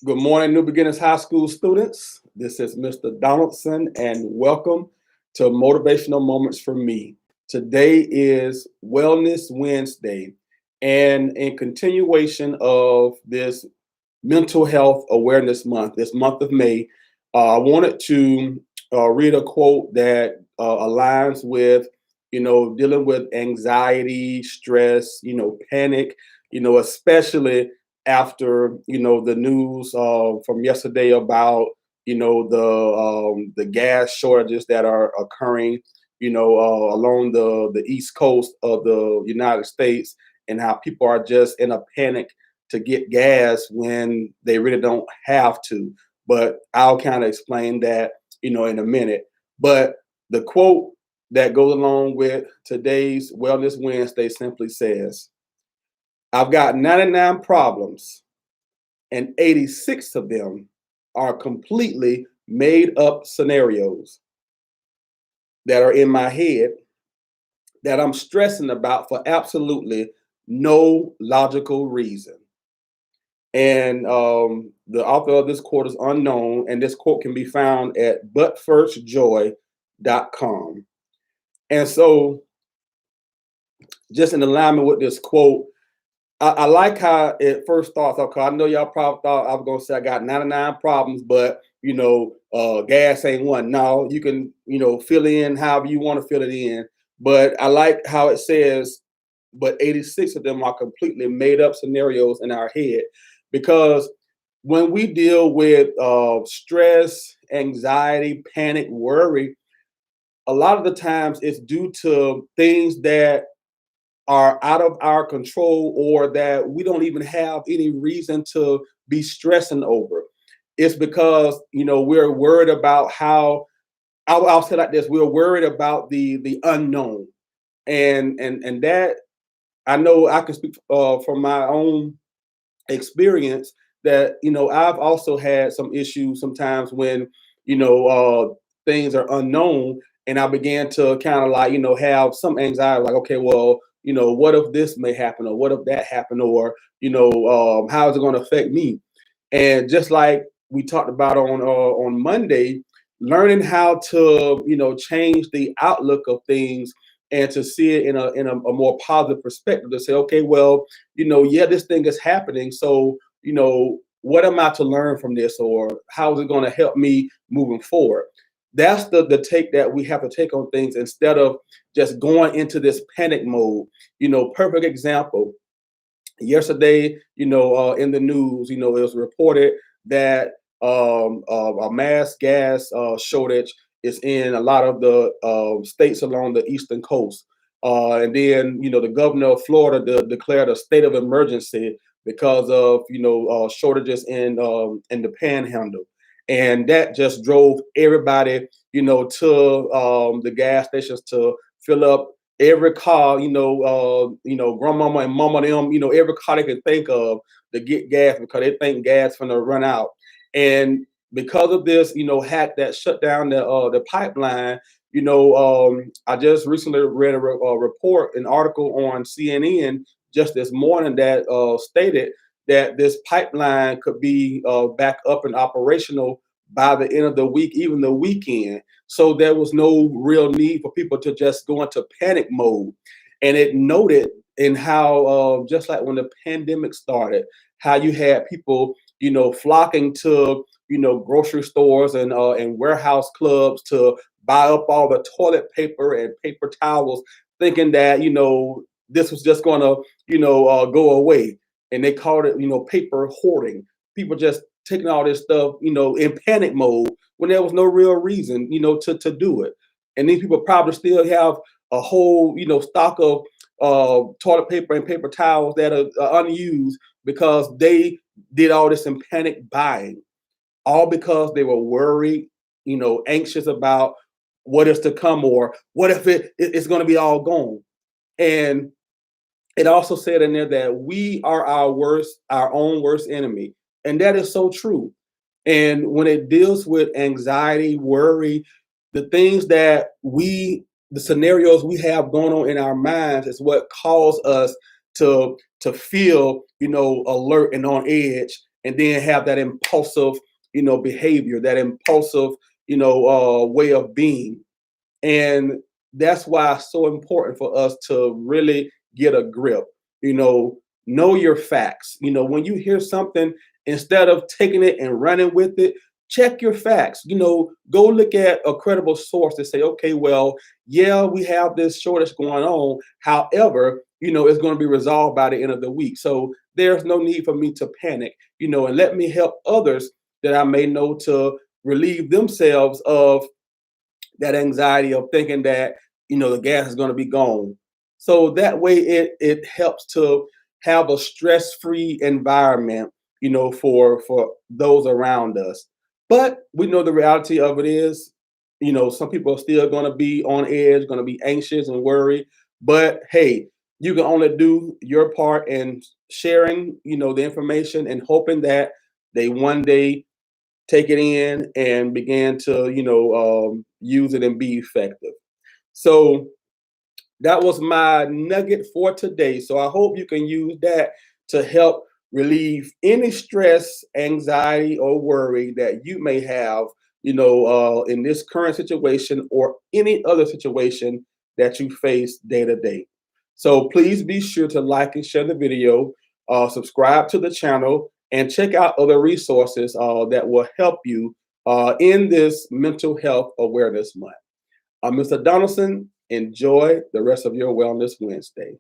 Good morning, New Beginners High School students. This is Mr. Donaldson, and welcome to Motivational Moments for Me. Today is Wellness Wednesday, and in continuation of this Mental Health Awareness Month, this month of May, I wanted to read a quote that aligns with, dealing with anxiety, stress, panic, especially after the news from yesterday about the gas shortages that are occurring along the east coast of the United States, and how people are just in a panic to get gas when they really don't have to. But I'll kind of explain that in a minute. But the quote that goes along with today's Wellness Wednesday simply says, I've got 99 problems, and 86 of them are completely made up scenarios that are in my head that I'm stressing about for absolutely no logical reason. And the author of this quote is unknown, and this quote can be found at butfirstjoy.com. And so, just in alignment with this quote, I like how it first starts off. Cause I know y'all probably thought I was gonna say I got 99 problems, but gas ain't one. No, you can fill in however you want to fill it in. But I like how it says, but 86 of them are completely made up scenarios in our head, because when we deal with stress, anxiety, panic, worry, a lot of the times it's due to things that are out of our control, or that we don't even have any reason to be stressing over. It's because we're worried about how I'll say like this: we're worried about the unknown, and that I know I can speak from my own experience that I've also had some issues sometimes when things are unknown, and I began to kind of like have some anxiety, like, okay, well, what if this may happen, or what if that happened, or how is it going to affect me? And just like we talked about on Monday, learning how to change the outlook of things and to see it in a more positive perspective, to say, okay, well, yeah, this thing is happening. So, what am I to learn from this, or how is it going to help me moving forward? That's the take that we have to take on things, instead of just going into this panic mode. Perfect example. Yesterday, in the news, it was reported that a mass gas shortage is in a lot of the states along the eastern coast. And then, the governor of Florida declared a state of emergency because of shortages in the Panhandle, and that just drove everybody to the gas stations to fill up every car, grandmama and mama them, every car they can think of to get gas, because they think gas gonna run out. And because of this, hack that shut down the pipeline. I just recently read a report, an article on CNN just this morning that stated that this pipeline could be back up and operational by the end of the week, even the weekend. So there was no real need for people to just go into panic mode. And it noted in how, just like when the pandemic started, how you had people, flocking to, grocery stores and warehouse clubs to buy up all the toilet paper and paper towels, thinking that, this was just going to, go away. And they called it, paper hoarding. People just taking all this stuff, in panic mode, when there was no real reason, to do it. And these people probably still have a whole, stock of toilet paper and paper towels that are unused, because they did all this in panic buying, all because they were worried, anxious about what is to come, or what if it's going to be all gone. And it also said in there that we are our own worst enemy. And that is so true. And when it deals with anxiety, worry, the things the scenarios we have going on in our minds is what cause us to feel, alert and on edge. and then have that impulsive, behavior, that impulsive, way of being. And that's why it's so important for us to really get a grip. Know your facts. When you hear something, instead of taking it and running with it, check your facts. Go look at a credible source to say, okay, well, yeah, we have this shortage going on. However, it's going to be resolved by the end of the week. So there's no need for me to panic, and let me help others that I may know to relieve themselves of that anxiety of thinking that the gas is going to be gone. So that way it helps to have a stress-free environment, for those around us. But we know the reality of it is, some people are still going to be on edge, going to be anxious and worried. But hey, you can only do your part in sharing, the information, and hoping that they one day take it in and began to use it and be effective. So that was my nugget for today. So I hope you can use that to help relieve any stress, anxiety, or worry that you may have, in this current situation or any other situation that you face day to day. So please be sure to like and share the video, subscribe to the channel, and check out other resources that will help you in this mental health awareness month. I'm Mr. Donaldson. Enjoy the rest of your Wellness Wednesday.